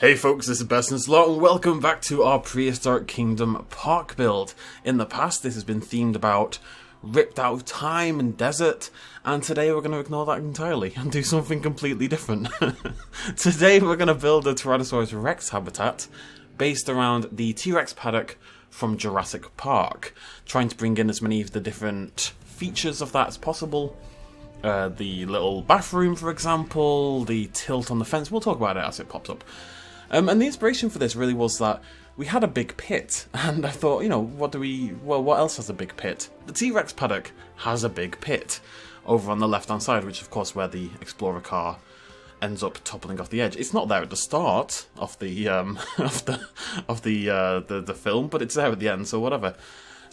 Hey folks, this is Best in Slot and welcome back to our Prehistoric Kingdom park build. In the past this has been themed about ripped out of time and desert, and today we're going to ignore that entirely and do something completely different. Today we're going to build a Tyrannosaurus Rex habitat based around the T.rex Paddock from Jurassic Park, trying to bring in as many of the different features of that as possible. The little bathroom, for example, the tilt on the fence, we'll talk about it as it pops up. And the inspiration for this really was that we had a big pit, and I thought, what else has a big pit? The T.rex Paddock has a big pit over on the left-hand side, which of course where the Explorer car ends up toppling off the edge. It's not there at the start of the the film, but it's there at the end, so whatever.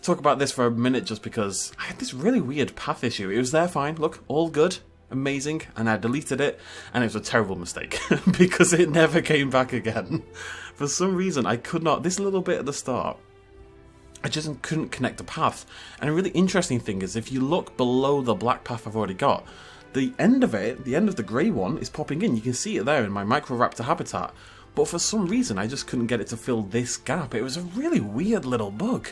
Talk about this for a minute just because I had this really weird path issue. It was there fine, look, all good. Amazing, and I deleted it, and it was a terrible mistake because it never came back again. For some reason, I could not. This little bit at the start, I just couldn't connect the path. And a really interesting thing is, if you look below the black path I've already got, the end of it, the end of the grey one, is popping in. You can see it there in my Microraptor habitat. But for some reason, I just couldn't get it to fill this gap. It was a really weird little bug.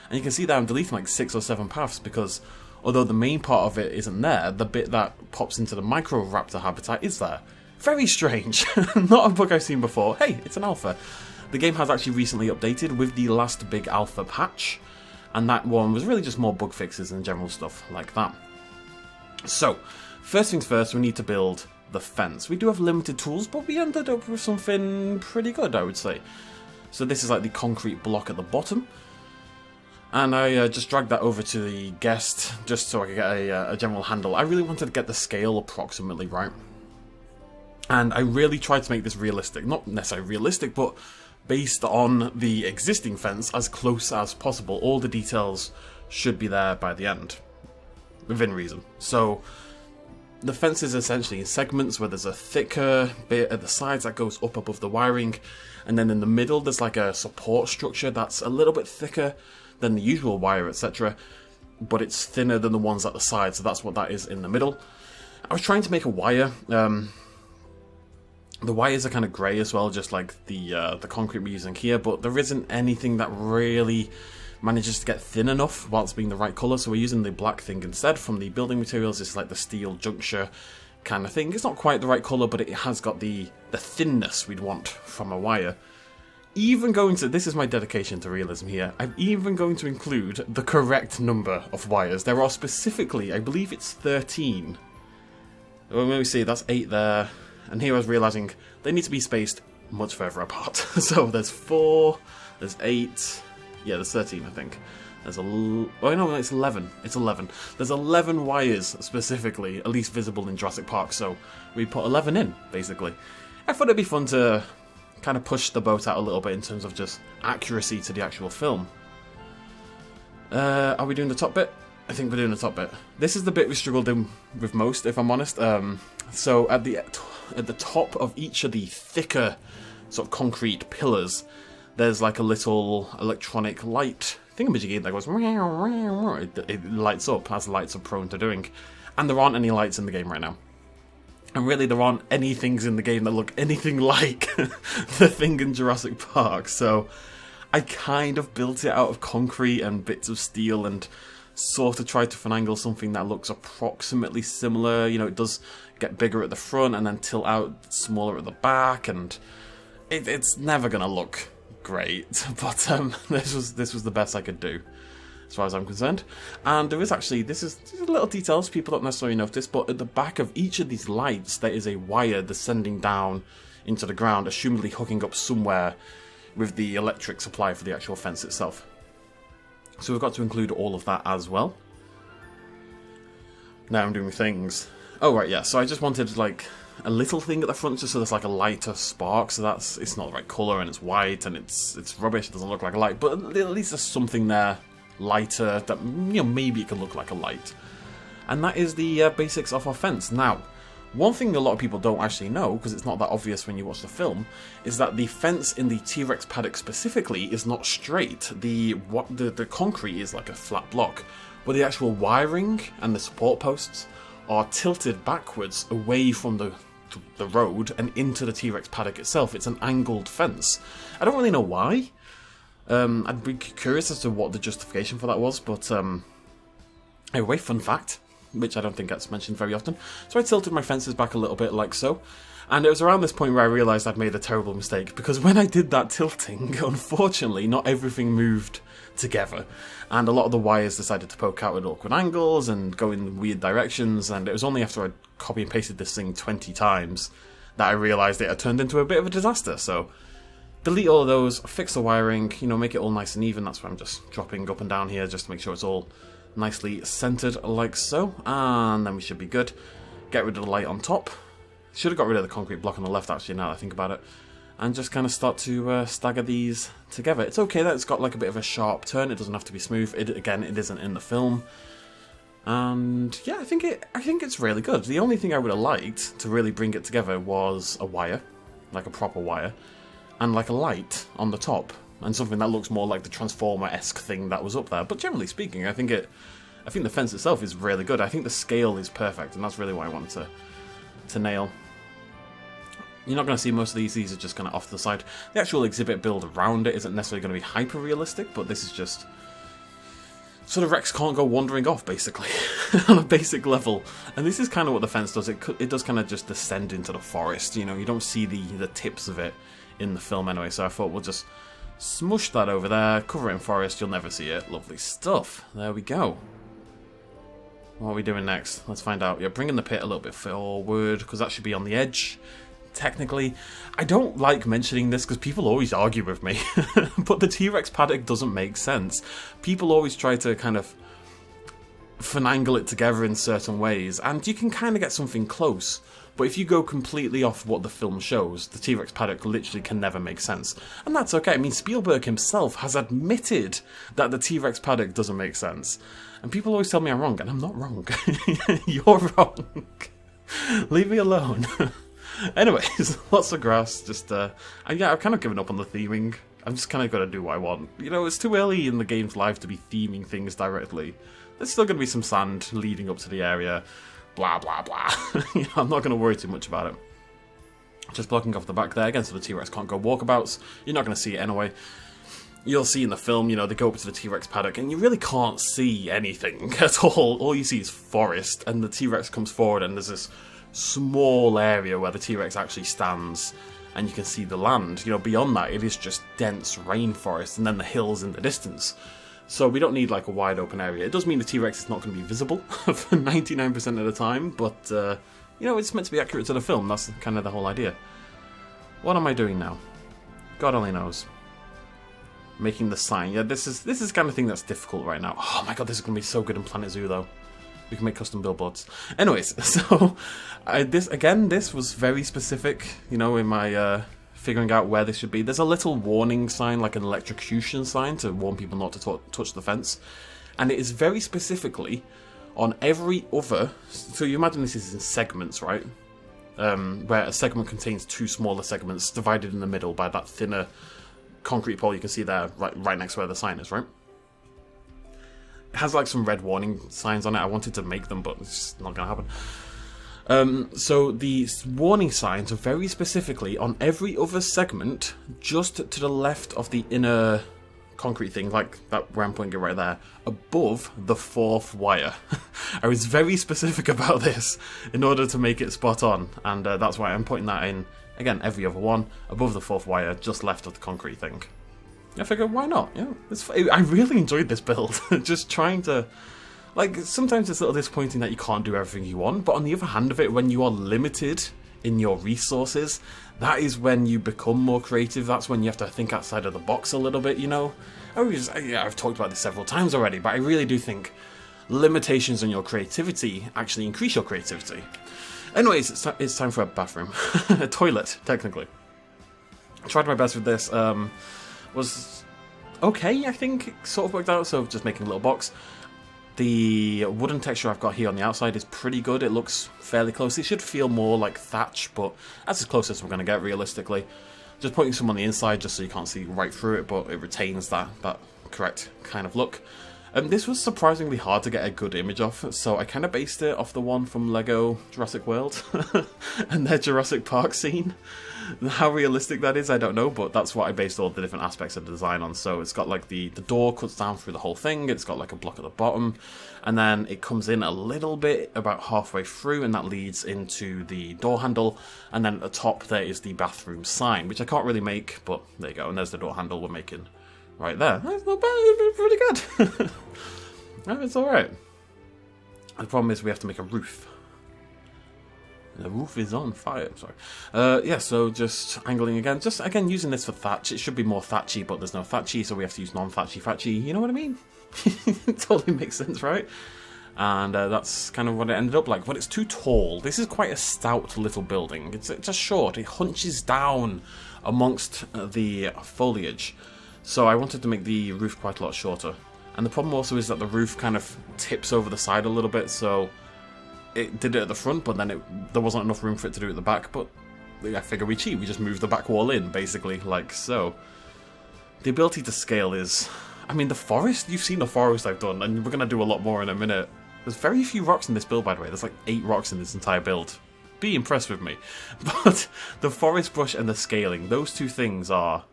And you can see that I'm deleting like 6 or 7 paths because although the main part of it isn't there, the bit that pops into the Microraptor habitat is there. Very strange. Not a bug I've seen before. Hey, it's an alpha. The game has actually recently updated with the last big alpha patch, and that one was really just more bug fixes and general stuff like that. So, first things first, we need to build the fence. We do have limited tools, but we ended up with something pretty good, I would say. So this is like the concrete block at the bottom. And I just dragged that over to the guest, just so I could get a general handle. I really wanted to get the scale approximately right. And I really tried to make this realistic. Not necessarily realistic, but based on the existing fence, as close as possible. All the details should be there by the end, within reason. So the fence is essentially in segments where there's a thicker bit at the sides that goes up above the wiring. And then in the middle, there's like a support structure that's a little bit thicker than the usual wire, etc., but it's thinner than the ones at the side, so that's what that is in the middle. I was trying to make a wire. The wires are kind of grey as well, just like the concrete we're using here, but there isn't anything that really manages to get thin enough whilst being the right colour, so we're using the black thing instead from the building materials. It's like the steel juncture kind of thing. It's not quite the right colour, but it has got the thinness we'd want from a wire. Even going to, this is my dedication to realism here, I'm even going to include the correct number of wires. There are specifically, I believe it's 13. Well, let me see, that's 8 there. And here I was realising they need to be spaced much further apart. So there's 4, there's 8, yeah, there's 13 I think. There's it's 11. It's 11. There's 11 wires specifically, at least visible in Jurassic Park, so we put 11 in, basically. I thought it'd be fun to kind of push the boat out a little bit in terms of just accuracy to the actual film. Are we doing the top bit? I think we're doing the top bit. This is the bit we struggled in with most, if I'm honest. So at the top of each of the thicker sort of concrete pillars, there's like a little electronic light thingamajiggy that goes, it lights up, as lights are prone to doing. And there aren't any lights in the game right now. And really, there aren't any things in the game that look anything like the thing in Jurassic Park. So I kind of built it out of concrete and bits of steel and sort of tried to finagle something that looks approximately similar. You know, it does get bigger at the front and then tilt out smaller at the back. And it's never going to look great. But this was the best I could do, as far as I'm concerned. And there is actually, this is little details people don't necessarily notice, but at the back of each of these lights there is a wire descending down into the ground, assumedly hooking up somewhere with the electric supply for the actual fence itself. So we've got to include all of that as well. Now I'm doing things. Oh right, yeah, so I just wanted like a little thing at the front just so there's like a lighter spark, so it's not the right colour and it's white and it's rubbish, it doesn't look like a light, but at least there's something there lighter that, you know, maybe it could look like a light. And that is the basics of our fence. Now, one thing a lot of people don't actually know, because it's not that obvious when you watch the film, is that the fence in the T.rex Paddock specifically is not straight. The concrete is like a flat block, but the actual wiring and the support posts are tilted backwards away from the the road and into the T-Rex paddock itself. It's an angled fence. I don't really know why. I'd be curious as to what the justification for that was, but anyway, fun fact, which I don't think gets mentioned very often. So I tilted my fences back a little bit like so, and it was around this point where I realised I'd made a terrible mistake, because when I did that tilting, unfortunately, not everything moved together, and a lot of the wires decided to poke out at awkward angles and go in weird directions, and it was only after I copy and pasted this thing 20 times that I realised it had turned into a bit of a disaster. So delete all of those, fix the wiring, make it all nice and even. That's why I'm just dropping up and down here just to make sure it's all nicely centered like so, and then we should be good. Get rid of the light on top. Should have got rid of the concrete block on the left, actually, now that I think about it. And just kind of start to stagger these together. It's okay that it's got like a bit of a sharp turn. It doesn't have to be smooth. Again, it isn't in the film. And yeah, I think it's really good. The only thing I would have liked to really bring it together was a wire, like a proper wire, and like a light on the top, and something that looks more like the Transformer-esque thing that was up there. But generally speaking, I think the fence itself is really good. I think the scale is perfect, and that's really what I wanted to nail. You're not going to see most of these are just kind of off to the side. The actual exhibit build around it isn't necessarily going to be hyper-realistic, but this is just sort of Rex can't go wandering off, basically, on a basic level. And this is kind of what the fence does. It does kind of just descend into the forest, you don't see the tips of it in the film anyway, so I thought we'll just smush that over there, cover it in forest, you'll never see it. Lovely stuff. There we go. What are we doing next? Let's find out. Yeah, bringing the pit a little bit forward, because that should be on the edge. Technically, I don't like mentioning this because people always argue with me, but the T-Rex paddock doesn't make sense. People always try to kind of finagle it together in certain ways, and you can kind of get something close, but if you go completely off what the film shows, the T-Rex paddock literally can never make sense. And that's okay. I mean, Spielberg himself has admitted that the T-Rex paddock doesn't make sense. And people always tell me I'm wrong, and I'm not wrong. You're wrong. Leave me alone. Anyways, lots of grass, just, yeah, I've kind of given up on the theming. I'm just kind of got to do what I want. It's too early in the game's life to be theming things directly. There's still going to be some sand leading up to the area, blah, blah, blah. I'm not going to worry too much about it. Just blocking off the back there, again, so the T-Rex can't go walkabouts. You're not going to see it anyway. You'll see in the film, they go up to the T-Rex paddock, and you really can't see anything at all. All you see is forest, and the T-Rex comes forward, and there's this small area where the T-Rex actually stands, and you can see the land. Beyond that, it is just dense rainforest, and then the hills in the distance. So we don't need like a wide open area. It does mean the T-Rex is not going to be visible for 99% of the time, but it's meant to be accurate to the film. That's kind of the whole idea. What am I doing now? God only knows. Making the sign. Yeah, this is the kind of thing that's difficult right now. Oh my god, this is going to be so good in Planet Zoo though. We can make custom billboards. Anyways, so this was very specific, in my figuring out where this should be. There's a little warning sign, like an electrocution sign, to warn people not to touch the fence. And it is very specifically on every other... So you imagine this is in segments, right? Where a segment contains two smaller segments divided in the middle by that thinner concrete pole you can see there, right next to where the sign is, right? It has like some red warning signs on it. I wanted to make them, but it's just not going to happen. So the warning signs are very specifically on every other segment, just to the left of the inner concrete thing, like that where I'm pointing it right there, above the fourth wire. I was very specific about this in order to make it spot on, and that's why I'm putting that in, again, every other one, above the fourth wire, just left of the concrete thing. I figured, why not? Yeah, I really enjoyed this build. Just trying to... sometimes it's a little disappointing that you can't do everything you want, but on the other hand of it, when you are limited in your resources, that is when you become more creative. That's when you have to think outside of the box a little bit, I've talked about this several times already, but I really do think limitations on your creativity actually increase your creativity. Anyways, it's time for a bathroom. A toilet, technically. I tried my best with this. Was okay, I think. It sort of worked out, so just making a little box. The wooden texture I've got here on the outside is pretty good. It looks fairly close. It should feel more like thatch, but that's as close as we're going to get, realistically. Just putting some on the inside just so you can't see right through it, but it retains that correct kind of look. This was surprisingly hard to get a good image of, so I kind of based it off the one from Lego Jurassic World and their Jurassic Park scene. How realistic that is, I don't know, but that's what I based all the different aspects of the design on. So it's got like the door cuts down through the whole thing, it's got like a block at the bottom, and then it comes in a little bit about halfway through, and that leads into the door handle, and then at the top there is the bathroom sign, which I can't really make, but there you go, and there's the door handle we're making right there. That's not bad, it's pretty good. No, it's alright. The problem is we have to make a roof. The roof is on fire, sorry. Yeah, so just angling again. Just, again, using this for thatch. It should be more thatchy, but there's no thatchy, so we have to use non-thatchy. You know what I mean? It totally makes sense, right? And that's kind of what it ended up like. But it's too tall. This is quite a stout little building. It's just short. It hunches down amongst the foliage. So I wanted to make the roof quite a lot shorter. And the problem also is that the roof kind of tips over the side a little bit, so it did it at the front, but then there wasn't enough room for it to do it at the back, but I figure we cheat. We just move the back wall in, basically, like so. The ability to scale is... I mean, the forest, you've seen the forest I've done, and we're going to do a lot more in a minute. There's very few rocks in this build, by the way. There's like 8 rocks in this entire build. Be impressed with me. But the forest brush and the scaling, those two things are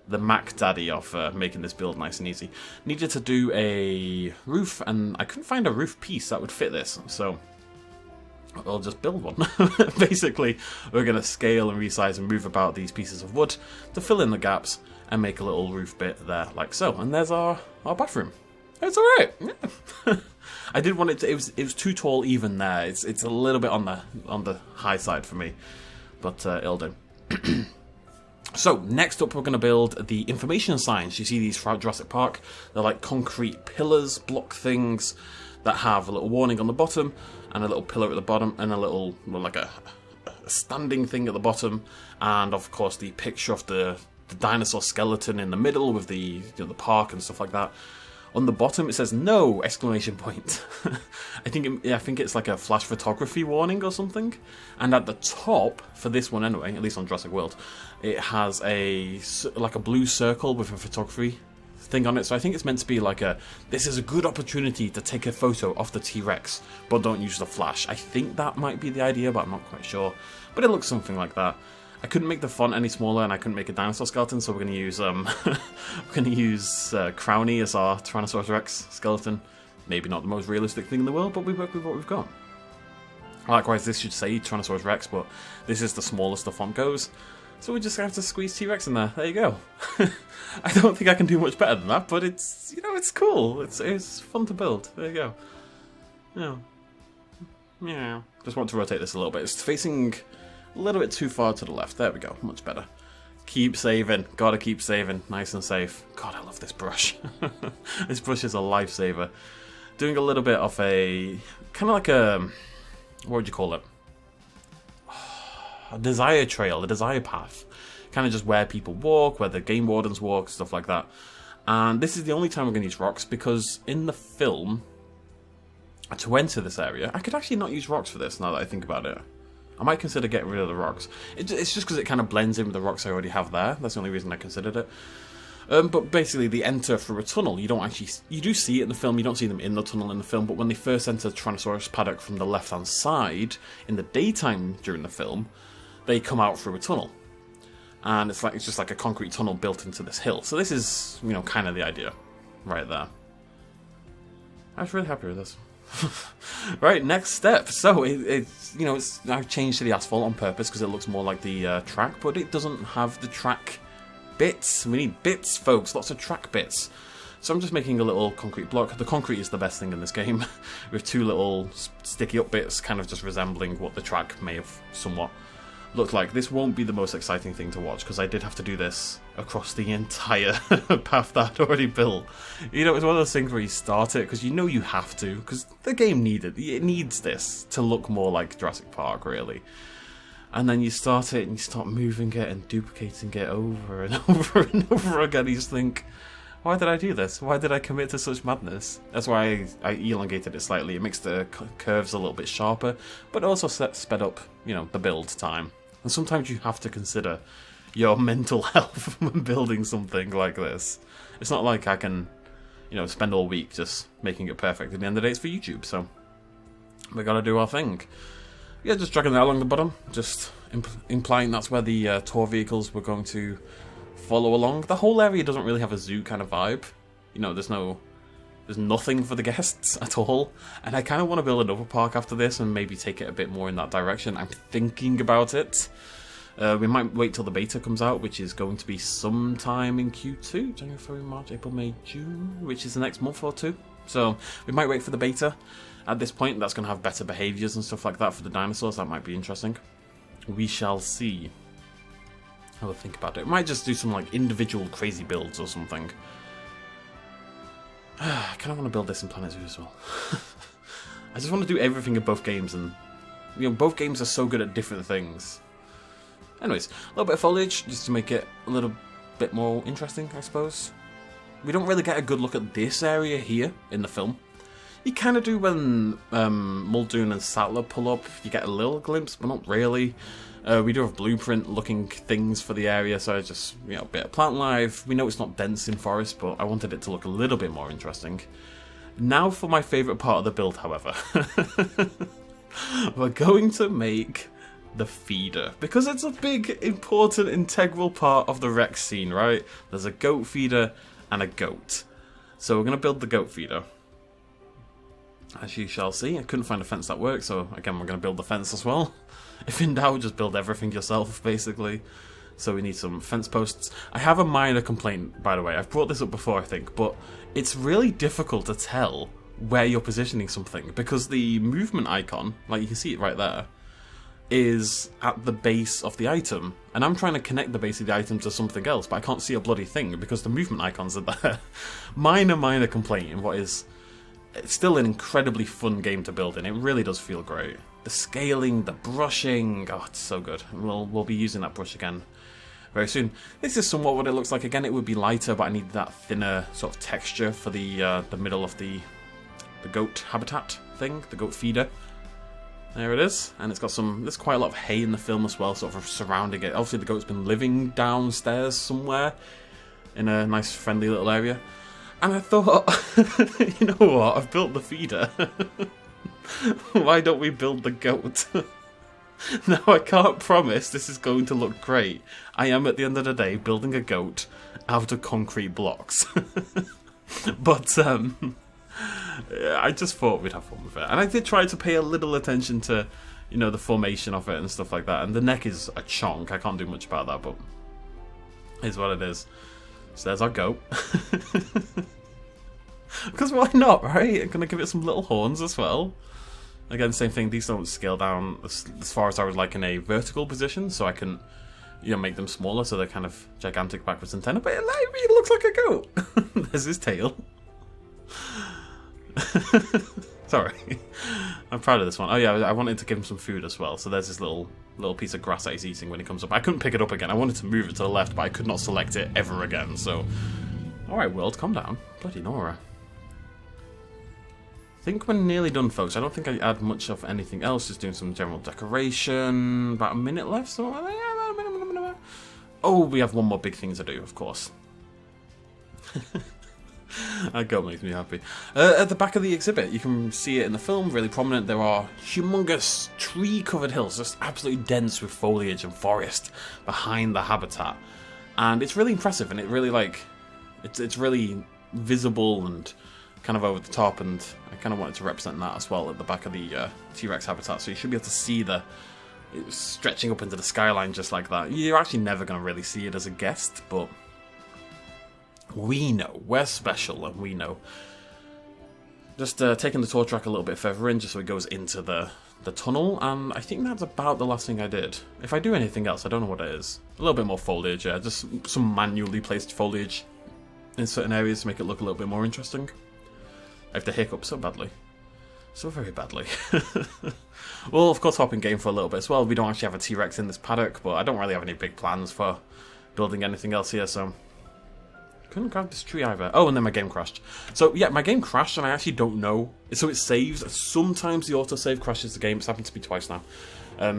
the Mac Daddy of making this build nice and easy. Needed to do a roof, and I couldn't find a roof piece that would fit this, so I'll just build one. Basically, we're going to scale and resize and move about these pieces of wood to fill in the gaps and make a little roof bit there, like so. And there's our bathroom. It's alright. Yeah. I did want it to... It was too tall even there. It's a little bit on the high side for me, but it'll do. So, next up we're going to build the information signs. You see these throughout Jurassic Park. They're like concrete pillars, block things that have a little warning on the bottom, and a little pillar at the bottom, and a little, well, like a standing thing at the bottom, and of course the picture of the dinosaur skeleton in the middle with the park and stuff like that. On the bottom it says no! Exclamation point. I think it's like a flash photography warning or something. And at the top, for this one anyway, at least on Jurassic World, it has like a blue circle with a photography thing on it. So I think it's meant to be like this is a good opportunity to take a photo of the T.rex, but don't use the flash. I think that might be the idea, but I'm not quite sure. But it looks something like that. I couldn't make the font any smaller, and I couldn't make a dinosaur skeleton, so we're going to use Crowny as our Tyrannosaurus Rex skeleton. Maybe not the most realistic thing in the world, but we work with what we've got. Likewise, this should say Tyrannosaurus Rex, but this is the smallest the font goes, so we just have to squeeze T-Rex in there. There you go. I don't think I can do much better than that, but it's, you know, it's cool. It's fun to build. There you go. Yeah. Just want to rotate this a little bit. It's facing a little bit too far to the left. There we go. Much better. Keep saving. Gotta keep saving. Nice and safe. God, I love this brush. This brush is a lifesaver. Doing a little bit of a... kind of like a... what would you call it? A desire trail. A desire path. Kind of just where people walk, where the game wardens walk, stuff like that. And this is the only time we're going to use rocks, because in the film, to enter this area, I could actually not use rocks for this now that I think about it. I might consider getting rid of the rocks. It's just because it kind of blends in with the rocks I already have there. That's the only reason I considered it. But basically, they enter through a tunnel. You do see it in the film. You don't see them in the tunnel in the film. But when they first enter Tyrannosaurus Paddock from the left-hand side, in the daytime during the film, they come out through a tunnel. And it's just like a concrete tunnel built into this hill. So this is, you know, kind of the idea right there. I was really happy with this. Right, next step. So I've changed to the asphalt on purpose because it looks more like the track, but it doesn't have the track bits. We need bits, folks. Lots of track bits. So I'm just making a little concrete block. The concrete is the best thing in this game, with 2 little sticky up bits, kind of just resembling what the track may have somewhat looked like. This won't be the most exciting thing to watch, because I did have to do this across the entire path that I'd already built. You know, it's one of those things where you start it because you know you have to, because the game needs this to look more like Jurassic Park, really. And then you start it and you start moving it and duplicating it over and over and over again. You just think, why did I do this? Why did I commit to such madness? That's why I elongated it slightly. It makes the curves a little bit sharper, but also sped up, you know, the build time. And sometimes you have to consider your mental health when building something like this. It's not like I can, you know, spend all week just making it perfect. At the end of the day, it's for YouTube, so we gotta do our thing. Yeah, just dragging that along the bottom, just implying that's where the tour vehicles were going to follow along. The whole area doesn't really have a zoo kind of vibe. You know, there's nothing for the guests at all. And I kind of want to build another park after this and maybe take it a bit more in that direction. I'm thinking about it. We might wait till the beta comes out, which is going to be sometime in Q2, January, February, March, April, May, June, which is the next month or two. So we might wait for the beta. At this point, that's going to have better behaviours and stuff like that for the dinosaurs. That might be interesting. We shall see. Have a think about it. Might just do some like individual crazy builds or something. I kind of want to build this in Planet Zoo as well. I just want to do everything in both games, and you know, both games are so good at different things. Anyways, a little bit of foliage just to make it a little bit more interesting, I suppose. We don't really get a good look at this area here in the film. You kind of do when Muldoon and Sattler pull up. You get a little glimpse, but not really. We do have blueprint-looking things for the area, so I just, you know, a bit of plant life. We know it's not dense in forest, but I wanted it to look a little bit more interesting. Now for my favourite part of the build, however. We're going to make the feeder, because it's a big, important, integral part of the Rex scene, right? There's a goat feeder and a goat. So we're going to build the goat feeder. As you shall see, I couldn't find a fence that worked, so again we're going to build the fence as well. If in doubt, just build everything yourself, basically. So we need some fence posts. I have a minor complaint, by the way. I've brought this up before, I think, but it's really difficult to tell where you're positioning something, because the movement icon, like you can see it right there, is at the base of the item. And I'm trying to connect the base of the item to something else, but I can't see a bloody thing because the movement icons are there. Minor complaint in what is... It's still an incredibly fun game to build in. It really does feel great. The scaling, the brushing, oh, it's so good. We'll be using that brush again very soon. This is somewhat what it looks like. Again, it would be lighter, but I need that thinner sort of texture for the middle of the goat habitat thing, the goat feeder. There it is, and it's got there's quite a lot of hay in the film as well, sort of surrounding it. Obviously, the goat's been living downstairs somewhere in a nice, friendly little area. And I thought, you know what, I've built the feeder. Why don't we build the goat? Now, I can't promise this is going to look great. I am, at the end of the day, building a goat out of concrete blocks. But, I just thought we'd have fun with it. And I did try to pay a little attention to, you know, the formation of it and stuff like that. And the neck is a chonk. I can't do much about that, but it's what it is. So there's our goat. Because why not, right? I'm going to give it some little horns as well. Again, same thing. These don't scale down as far as I would like in a vertical position, so I can, you know, make them smaller so they're kind of gigantic backwards antenna. But it looks like a goat. There's his tail. Sorry. I'm proud of this one. Oh yeah, I wanted to give him some food as well. So there's this little piece of grass that he's eating when he comes up. I couldn't pick it up again. I wanted to move it to the left, but I could not select it ever again. So, alright world, calm down. Bloody Nora. I think we're nearly done, folks. I don't think I add much of anything else. Just doing some general decoration. About a minute left. So, yeah, about a minute. Oh, we have one more big thing to do, of course. That goat makes me happy. At the back of the exhibit, you can see it in the film, really prominent. There are humongous tree-covered hills, just absolutely dense with foliage and forest behind the habitat. And it's really impressive, and it really, like, it's really visible and kind of over the top, and I kind of wanted to represent that as well at the back of the T.rex habitat, so you should be able to see it's stretching up into the skyline just like that. You're actually never going to really see it as a guest, but we know. We're special, and we know. Just taking the tour track a little bit further in, just so it goes into the tunnel, and I think that's about the last thing I did. If I do anything else, I don't know what it is. A little bit more foliage, yeah, just some manually placed foliage in certain areas to make it look a little bit more interesting. I have to hiccup so badly. So very badly. We'll, of course, hop in game for a little bit as well. We don't actually have a T-rex in this paddock, but I don't really have any big plans for building anything else here, so couldn't grab this tree either. Oh, and then my game crashed. So, yeah, my game crashed, and I actually don't know. So it saves. Sometimes the autosave crashes the game. It's happened to me twice now,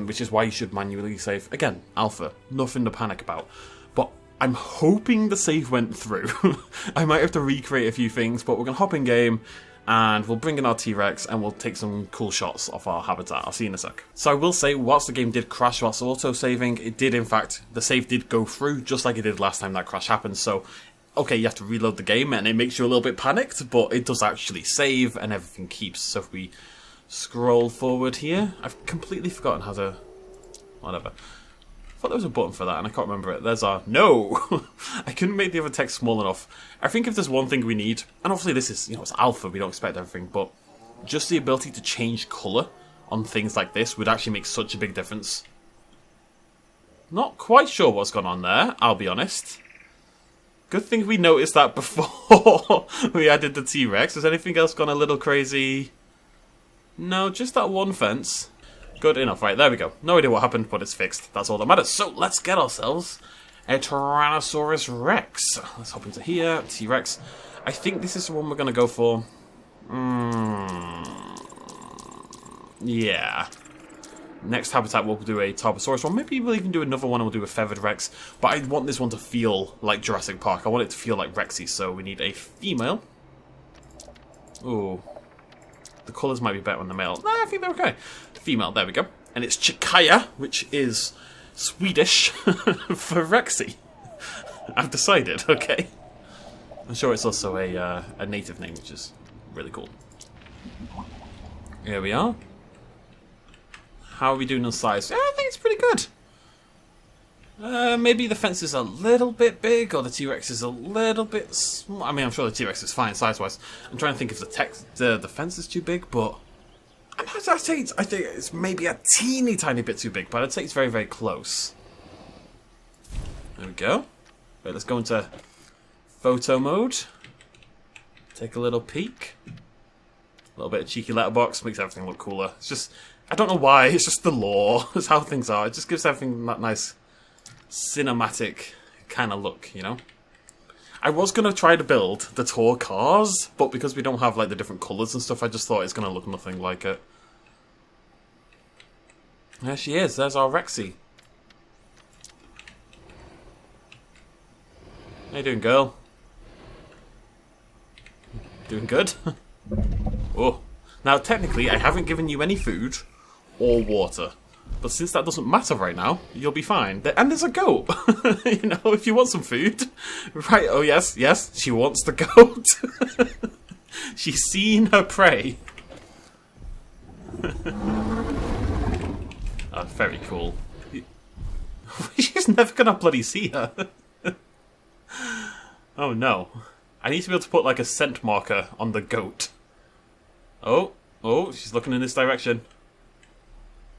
which is why you should manually save. Again, alpha. Nothing to panic about. But I'm hoping the save went through. I might have to recreate a few things, but we're going to hop in game and we'll bring in our T-Rex and we'll take some cool shots of our habitat. I'll see you in a sec. So I will say, whilst the game did crash whilst auto-saving, it did in fact, the save did go through just like it did last time that crash happened. So, okay, you have to reload the game and it makes you a little bit panicked, but it does actually save and everything keeps. So if we scroll forward here, I've completely forgotten how to... whatever. I thought there was a button for that and I can't remember it. There's our... No! I couldn't make the other text small enough. I think if there's one thing we need, and obviously this is, it's alpha, we don't expect everything, but just the ability to change colour on things like this would actually make such a big difference. Not quite sure what's gone on there, I'll be honest. Good thing we noticed that before we added the T-Rex. Has anything else gone a little crazy? No, just that one fence. Good enough. Right, there we go. No idea what happened, but it's fixed. That's all that matters. So, let's get ourselves a Tyrannosaurus Rex. Let's hop into here. T-Rex. I think this is the one we're going to go for. Yeah. Next habitat, we'll do a Tarbosaurus one. Maybe we'll even do another one and we'll do a Feathered Rex. But I want this one to feel like Jurassic Park. I want it to feel like Rexy, so we need a female. Ooh. The colours might be better on the male. Nah, I think they're okay. Female, there we go. And it's Chikaya, which is Swedish for Rexy. I've decided, okay? I'm sure it's also a native name, which is really cool. Here we are. How are we doing on size? Yeah, I think it's pretty good. Maybe the fence is a little bit big, or the T-Rex is a little bit small. I mean, I'm sure the T-Rex is fine size-wise. I'm trying to think if the fence is too big, but I think it's maybe a teeny tiny bit too big, but I'd say it's very, very close. There we go. Right, let's go into photo mode. Take a little peek. A little bit of cheeky letterbox makes everything look cooler. It's just, I don't know why, it's just the lore. It's how things are. It just gives everything that nice cinematic kind of look, I was going to try to build the tour cars, but because we don't have like the different colours and stuff, I just thought it's going to look nothing like it. There she is, there's our Rexy. How you doing, girl? Doing good? Oh, now technically I haven't given you any food or water. But since that doesn't matter right now, you'll be fine. And there's a goat. If you want some food. Right, oh yes, she wants the goat. She's seen her prey. Oh, very cool. She's never gonna bloody see her. Oh no. I need to be able to put like a scent marker on the goat. Oh, she's looking in this direction.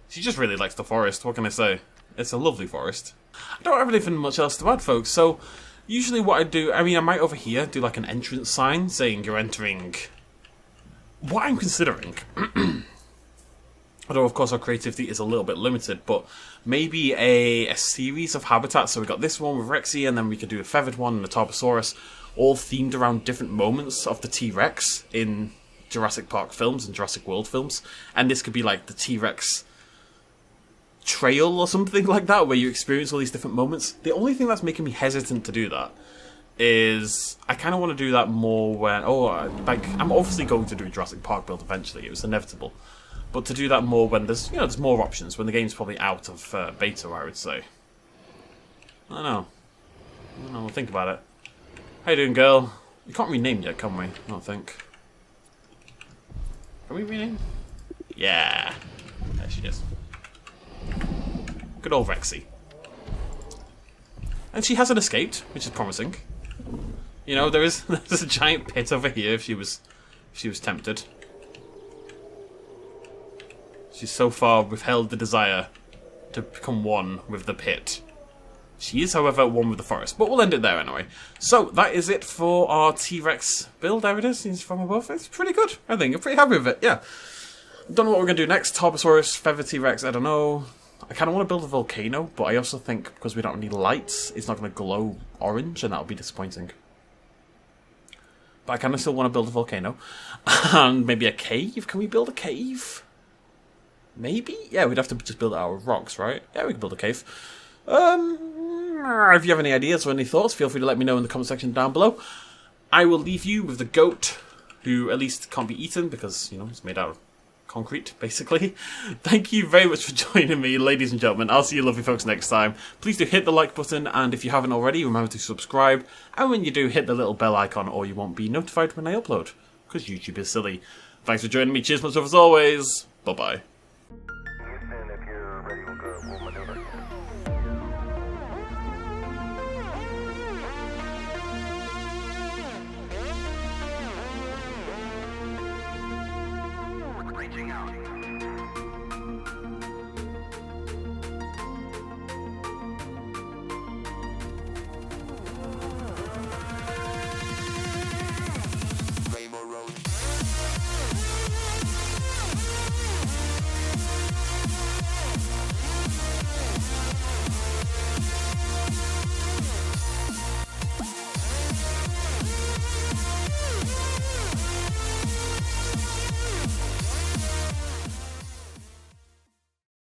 She just really likes the forest, what can I say? It's a lovely forest. I don't have anything much else to add, folks, so usually what I do, I might over here do like an entrance sign saying you're entering. What I'm considering, although of course our creativity is a little bit limited, but maybe a series of habitats. So we got this one with Rexy, and then we could do a feathered one and a Tarbosaurus, all themed around different moments of the T-Rex in Jurassic Park films and Jurassic World films. And this could be like the T-Rex trail or something like that, where you experience all these different moments. The only thing that's making me hesitant to do that is I kind of want to do that more when I'm obviously going to do a Jurassic Park build eventually. It was inevitable, but to do that more when there's there's more options, when the game's probably out of beta, I would say. I don't know. We'll think about it. How you doing, girl? We can't rename yet, can we? I don't think. Can we rename? Yeah. There she is. Good old Rexy. And she hasn't escaped, which is promising. There's a giant pit over here if she was tempted. She's so far withheld the desire to become one with the pit. She is, however, one with the forest. But we'll end it there anyway. So, that is it for our T-Rex build. There it is. It's from above. It's pretty good, I think. I'm pretty happy with it, yeah. Don't know what we're going to do next. Tarbosaurus, Feather T-Rex, I don't know. I kind of want to build a volcano, but I also think because we don't have any lights, it's not going to glow orange, and that'll be disappointing. But I kind of still want to build a volcano. And maybe a cave. Can we build a cave? Maybe? Yeah, we'd have to just build it out of rocks, right? Yeah, we can build a cave. If you have any ideas or any thoughts, feel free to let me know in the comment section down below. I will leave you with the goat, who at least can't be eaten because, you know, it's made out of concrete, basically. Thank you very much for joining me, ladies and gentlemen. I'll see you lovely folks next time. Please do hit the like button, and if you haven't already, remember to subscribe. And when you do, hit the little bell icon or you won't be notified when I upload, because YouTube is silly. Thanks for joining me. Cheers much love as always. Bye-bye.